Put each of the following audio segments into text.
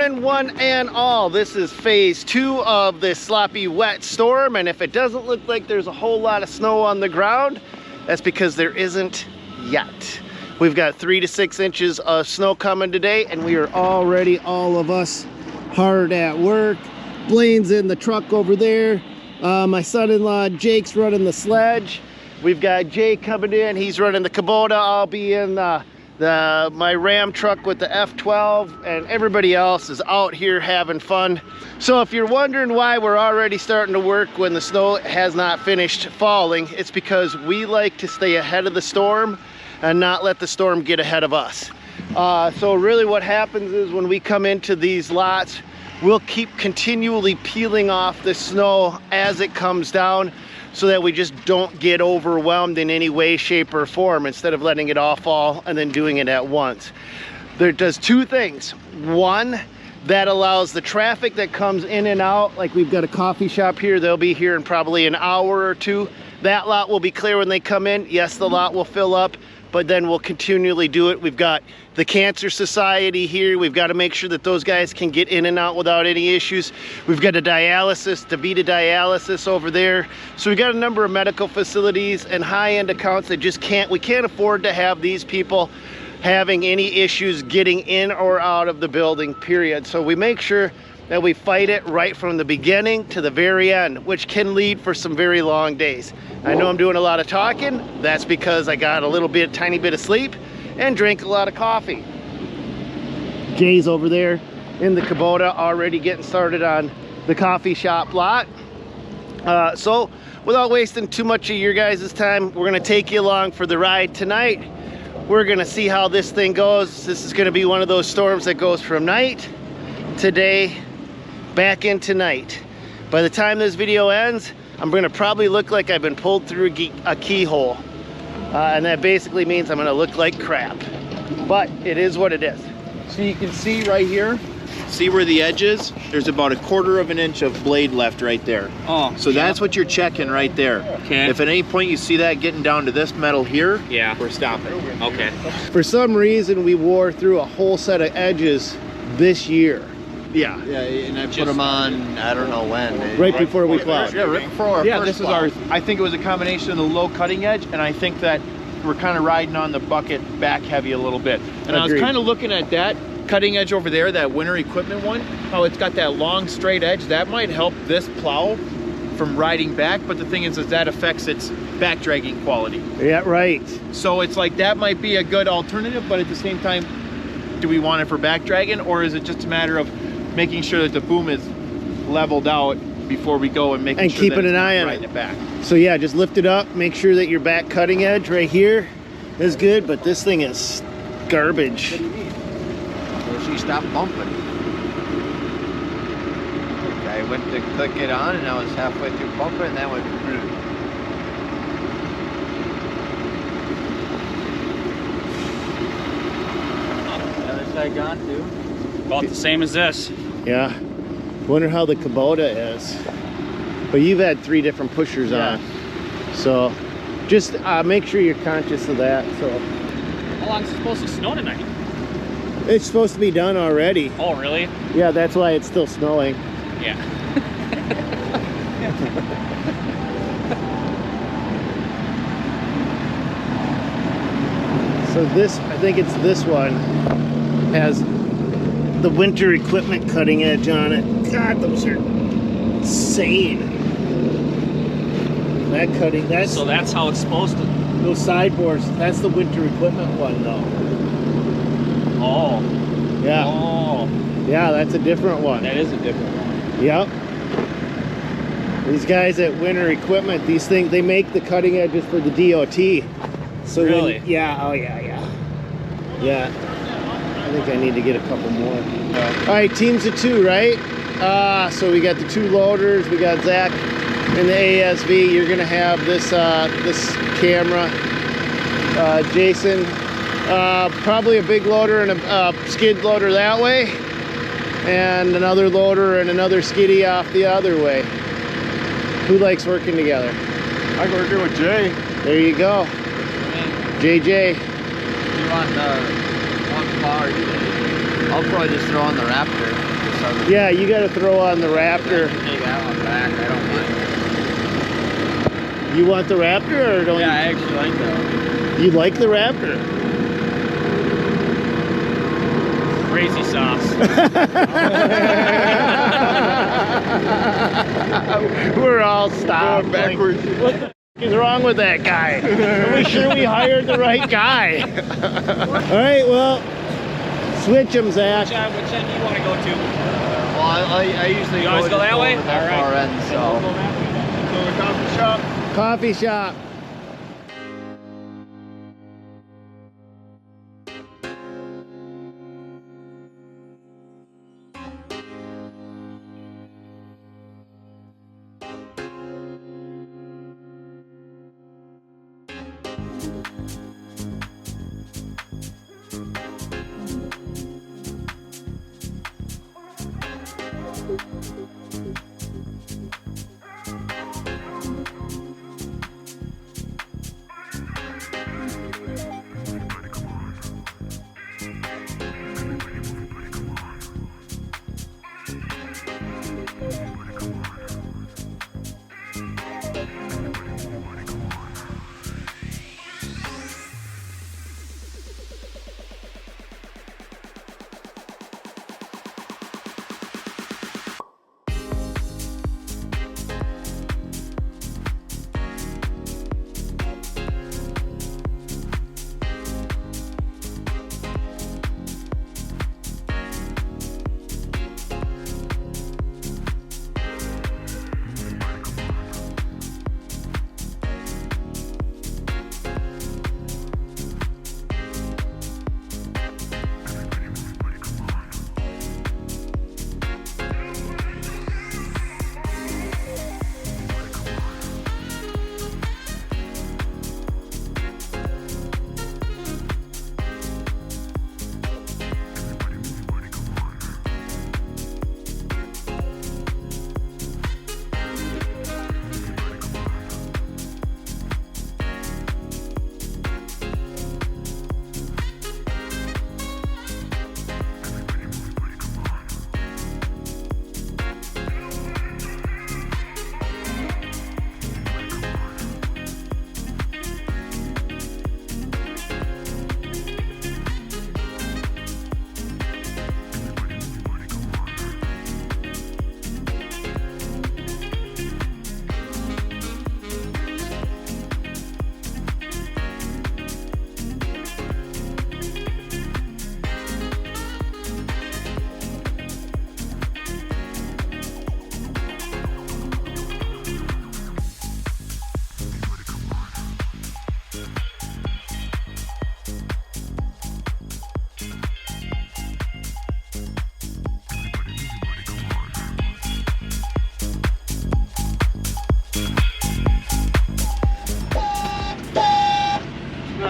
morning, one and all. This is phase 2 of this sloppy wet storm, and if it doesn't look like there's a whole lot of snow on the ground, that's because there isn't yet. We've got 3 to 6 inches of snow coming today, and we are already, all of us, hard at work. Blaine's in the truck over there. My son-in-law Jake's running the sledge. We've got Jay coming in, he's running the Kubota. I'll be in my Ram truck with the F12, and everybody else is out here having fun. So if you're wondering why we're already starting to work when the snow has not finished falling, it's because we like to stay ahead of the storm and not let the storm get ahead of us. So really what happens is when we come into these lots, we'll keep continually peeling off the snow as it comes down, so that we just don't get overwhelmed in any way, shape, or form, instead of letting it all fall and then doing it at once. There does 2 things. One, that allows the traffic that comes in and out, like we've got a coffee shop here, they'll be here in probably an hour or 2. That lot will be clear when they come in. Yes, the lot will fill up, but then we'll continually do it. We've got the Cancer Society here. We've got to make sure that those guys can get in and out without any issues. We've got a dialysis, DaVita dialysis over there. So we've got a number of medical facilities and high-end accounts that just we can't afford to have these people having any issues getting in or out of the building, period. So we make sure that we fight it right from the beginning to the very end, which can lead for some very long days. I know I'm doing a lot of talking. That's because I got a tiny bit of sleep and drank a lot of coffee. Jay's over there in the Kubota already getting started on the coffee shop lot. So without wasting too much of your guys' time, we're gonna take you along for the ride tonight. We're gonna see how this thing goes. This is gonna be one of those storms that goes from night to day, back into night. By the time this video ends, I'm gonna probably look like I've been pulled through a keyhole. And that basically means I'm gonna look like crap. But it is what it is. So you can see right here, see where the edge is? There's about 1/4 of an inch of blade left right there. Oh, so yeah. That's what you're checking right there. Okay. If at any point you see that getting down to this metal here, yeah, we're stopping. Okay. For some reason, we wore through a whole set of edges this year. Yeah. Yeah, and I put them on, I don't know when. Right before we plowed. Yeah, right before our first this is plow. our, I think it was a combination of the low cutting edge, and I think that we're kind of riding on the bucket back heavy a little bit. And I was kind of looking at that cutting edge over there, that winter equipment one, how it's got that long straight edge. That might help this plow from riding back, but the thing is that affects its back dragging quality. Yeah, right. So it's like that might be a good alternative, but at the same time, do we want it for back dragging, or is it just a matter of making sure that the boom is leveled out before we go and making sure keeping that an eye on riding it back? So yeah, just lift it up, make sure that your back cutting edge right here is good, but this thing is garbage. So she stopped bumping. I went to click it on and I was halfway through bumping and that went through. The other side gone too? About the same as this. Yeah. Wonder how the Kubota is. But you've had 3 different pushers on. So just make sure you're conscious of that. So How long is it supposed to snow tonight? it's supposed to be done already. Oh, really? Yeah, that's why it's still snowing. Yeah. So this, I think it's this one, has the winter equipment cutting edge on it. God, those are insane. That cutting, So that's how it's supposed to. those sideboards, that's the winter equipment one though. Oh. Yeah. Oh. Yeah, that's a different one. That is a different one. Yep. These guys at Winter Equipment, these things, they make the cutting edges for the DOT. So Really? yeah, oh yeah. Yeah. I think I need to get a couple more. All right, teams of 2, right? So we got the 2 loaders, we got Zach and the ASV. You're gonna have this this camera. Jason, probably a big loader and a skid loader that way, and another loader and another skiddy off the other way. Who likes working together? I go working with Jay. There you go. JJ. You want one plow? I'll probably just throw on the Raptor. So Yeah, you got to throw on the Raptor. take that one back. I don't mind. You want the Raptor or don't Yeah, I actually like that one. you like the Raptor? Crazy sauce. We're all stopped. Going backwards. What the is wrong with that guy? Are we sure we hired the right guy? All right, well, switch them, Zach. Which end do you want to go to? Well, I usually You always go that way? over that All right. far end, Then we'll go so. that way then. So the coffee shop. Coffee shop.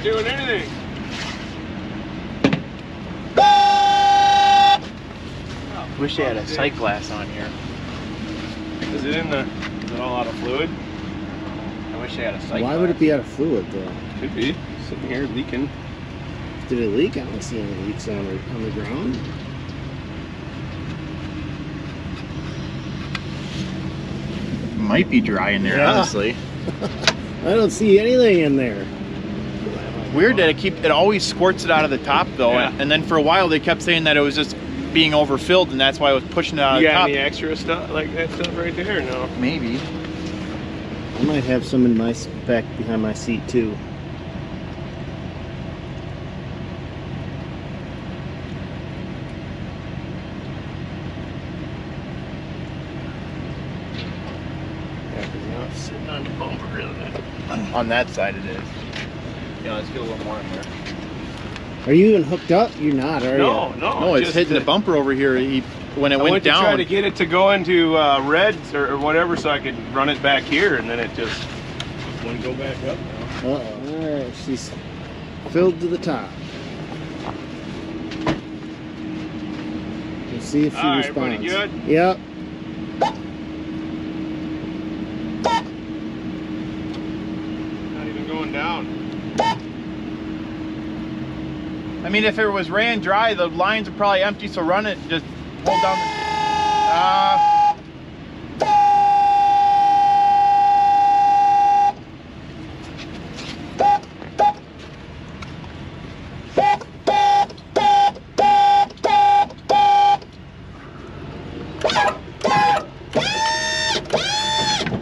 Doing anything. Wish they had a sight glass on here. Is it all out of fluid? I wish they had a sight glass. Why would it be out of fluid though? Could be. Sitting here leaking. Did it leak? I don't see any leaks on the ground. Might be dry in there, Yeah. honestly. I don't see anything in there. Weird that it always squirts it out of the top though, Yeah. and then for a while they kept saying that it was just being overfilled, and that's why it was pushing it out of You the got top. any extra stuff like that stuff right there? No. Maybe. I might have some in my back behind my seat too. Yeah, because now it's sitting on the bumper, isn't it? On that side it is. Yeah, let's get a little more in there. Are you even hooked up? You're not, are No, you? no. No, it's just hitting the bumper over here. When it I went went down. to try to get it to go into reds or whatever so I could run it back here, and then it just wouldn't go back up now. Uh-oh. Alright, she's filled to the top. We'll see if she All right, responds. everybody good? Yep. Not even going down. I mean, if it was ran dry, the lines are probably empty, so run it, just hold down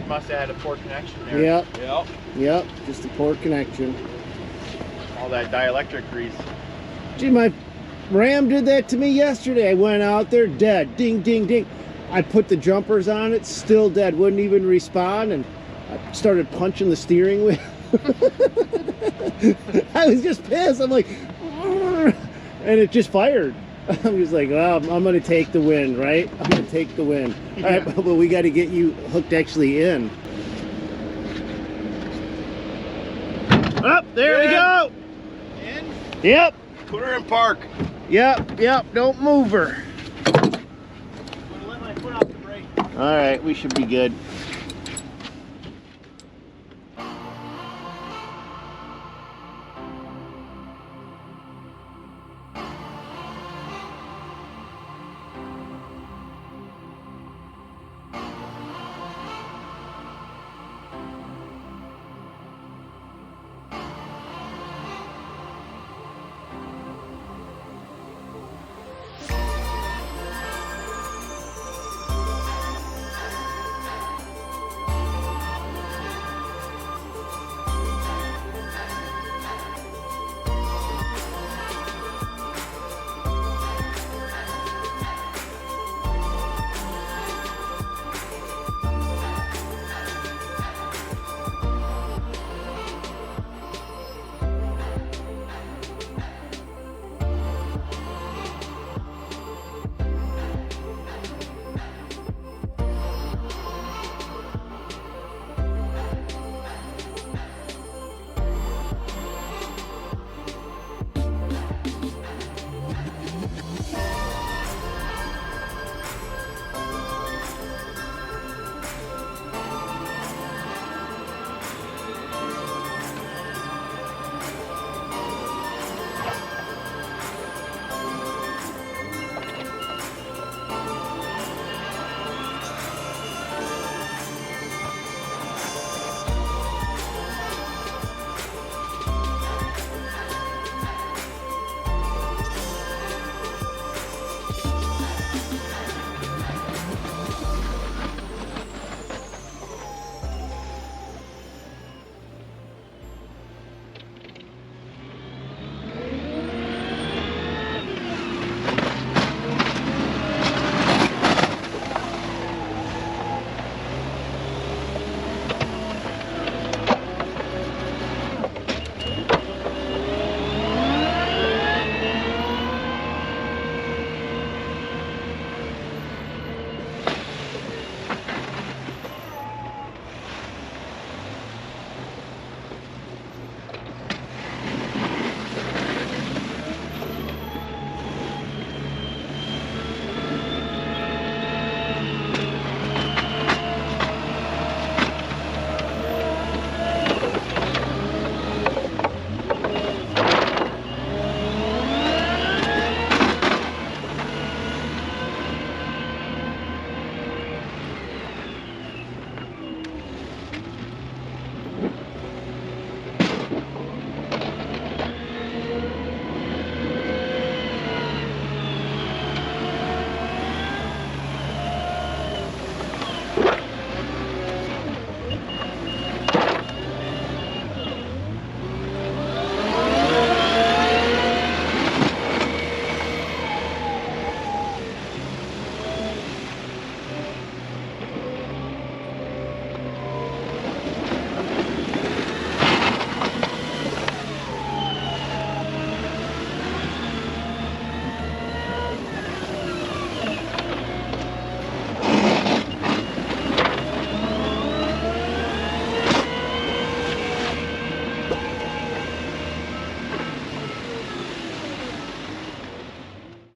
Must have had a poor connection there. Yep. Yep. Yep. Just a poor connection. All that dielectric grease. Gee, my Ram did that to me yesterday. I went out there, dead. Ding, ding, ding. I put the jumpers on it, still dead. Wouldn't even respond, and I started punching the steering wheel. I was just pissed. I'm like, and it just fired. I'm just like, well, I'm going to take the win, right? I'm going to take the win. Yeah. All right, but we got to get you hooked actually in. Up, there we go. In? Yep. Put her in park. Yep, yep, don't move her. I'm gonna let my foot off the brake. All right, we should be good.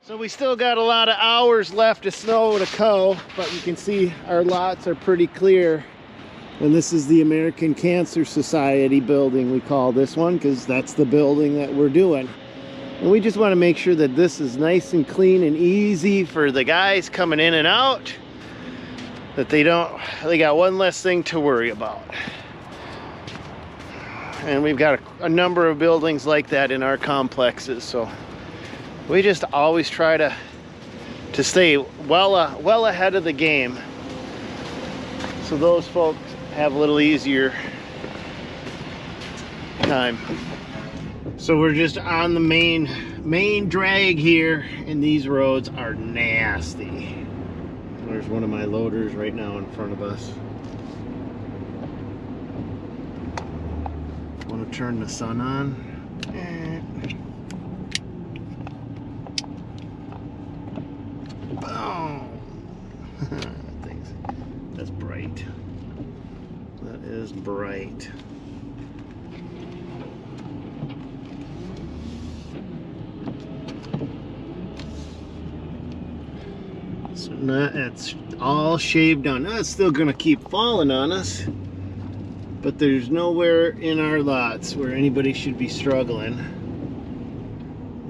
So we still got a lot of hours left of snow to go, but you can see our lots are pretty clear. And this is the American Cancer Society building, we call this one, because that's the building that we're doing. And we just want to make sure that this is nice and clean and easy for the guys coming in and out. that they got one less thing to worry about. And we've got a number of buildings like that in our complexes, so we just always try to stay well ahead of the game, so those folks have a little easier time. So we're just on the main drag here, and these roads are nasty. There's one of my loaders right now in front of us. Want to turn the sun on. Boom. That's bright. That is bright. So now it's all shaved on. Now it's still gonna keep falling on us, but there's nowhere in our lots where anybody should be struggling.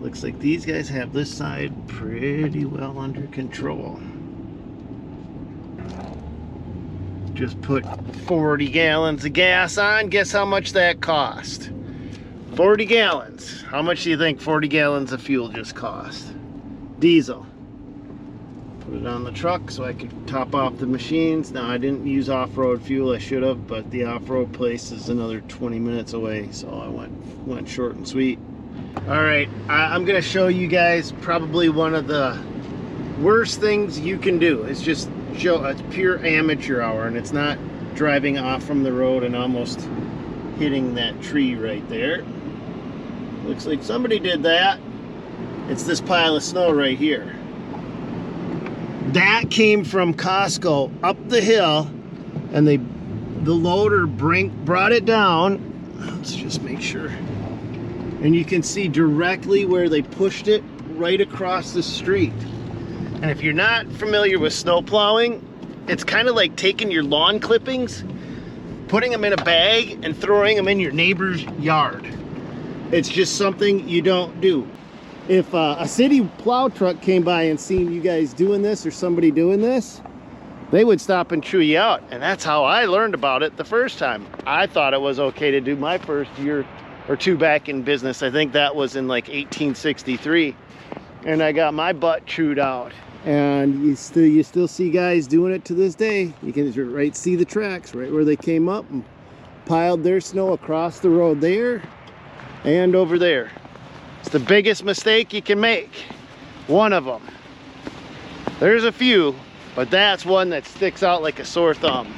Looks like these guys have this side pretty well under control. Just put 40 gallons of gas on. Guess how much that cost? 40 gallons. How much do you think 40 gallons of fuel just cost? Diesel. Put it on the truck so I could top off the machines. Now, I didn't use off-road fuel. I should have, but the off-road place is another 20 minutes away, so I went short and sweet. All right, I'm gonna show you guys probably one of the worst things you can do. It's just it's pure amateur hour, and it's not driving off from the road and almost hitting that tree right there. Looks like somebody did that. It's this pile of snow right here. That came from Costco up the hill, and the loader brought it down. Let's just make sure. And you can see directly where they pushed it, right across the street. And if you're not familiar with snow plowing, it's kind of like taking your lawn clippings, putting them in a bag, and throwing them in your neighbor's yard. It's just something you don't do. If a city plow truck came by and seen you guys doing this, or somebody doing this, they would stop and chew you out. And that's how I learned about it the first time. I thought it was okay to do my first year or two back in business. I think that was in like 1863. And I got my butt chewed out. And you still see guys doing it to this day. You can see the tracks right where they came up and piled their snow across the road there and over there. It's the biggest mistake you can make. One of them. There's a few, but that's one that sticks out like a sore thumb.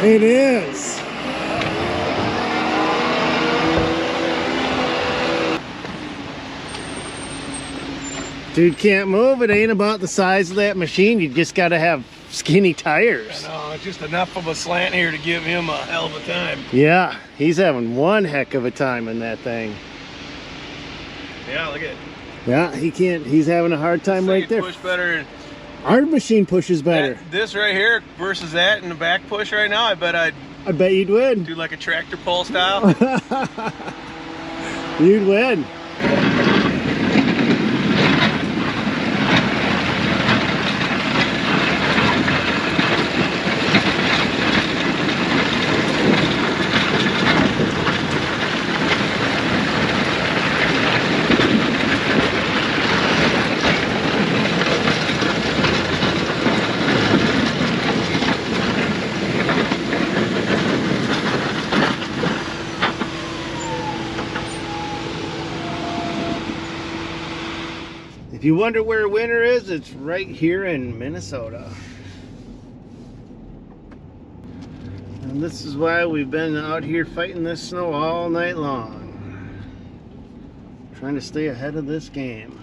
It is. Dude can't move. It ain't about the size of that machine. You just got to have skinny tires. No, just enough of a slant here to give him a hell of a time. Yeah, he's having one heck of a time in that thing. Yeah, look at it. Yeah, he can't. He's having a hard time right there. Push better. Our machine pushes better. This right here versus that in the back push right now, I bet you'd win. do like a tractor pull style. You'd win. If you wonder where winter is, it's right here in Minnesota. And this is why we've been out here fighting this snow all night long. Trying to stay ahead of this game.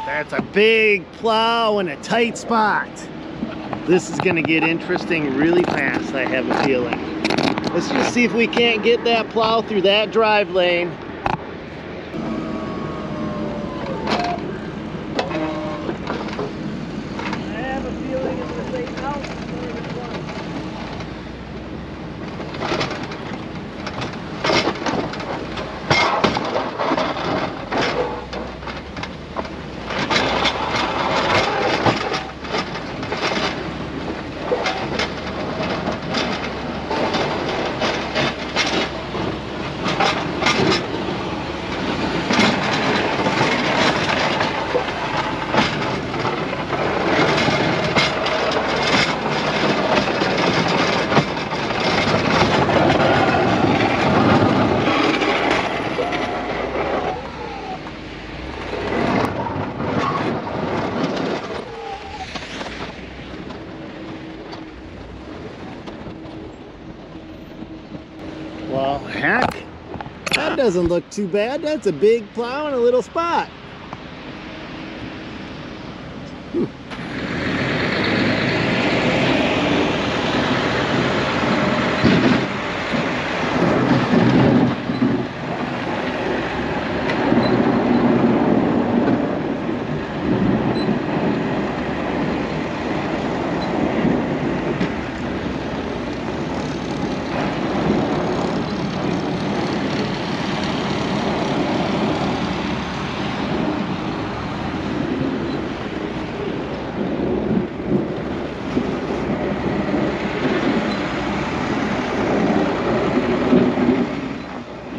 That's a big plow in a tight spot. This is gonna get interesting really fast, I have a feeling. Let's just see if we can't get that plow through that drive lane. I have a feeling it's gonna say out for the front. Well, heck, that doesn't look too bad. That's a big plow in a little spot.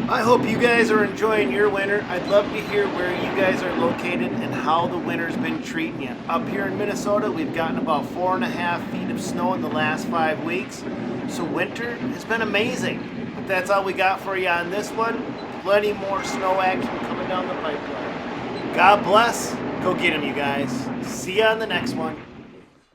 I hope you guys are enjoying your winter. I'd love to hear where you guys are located and how the winter's been treating you. Up here in Minnesota, we've gotten about 4.5 feet of snow in the last 5 weeks. So winter has been amazing. But that's all we got for you on this one. Plenty more snow action coming down the pipeline. God bless. Go get them, you guys. See you on the next one.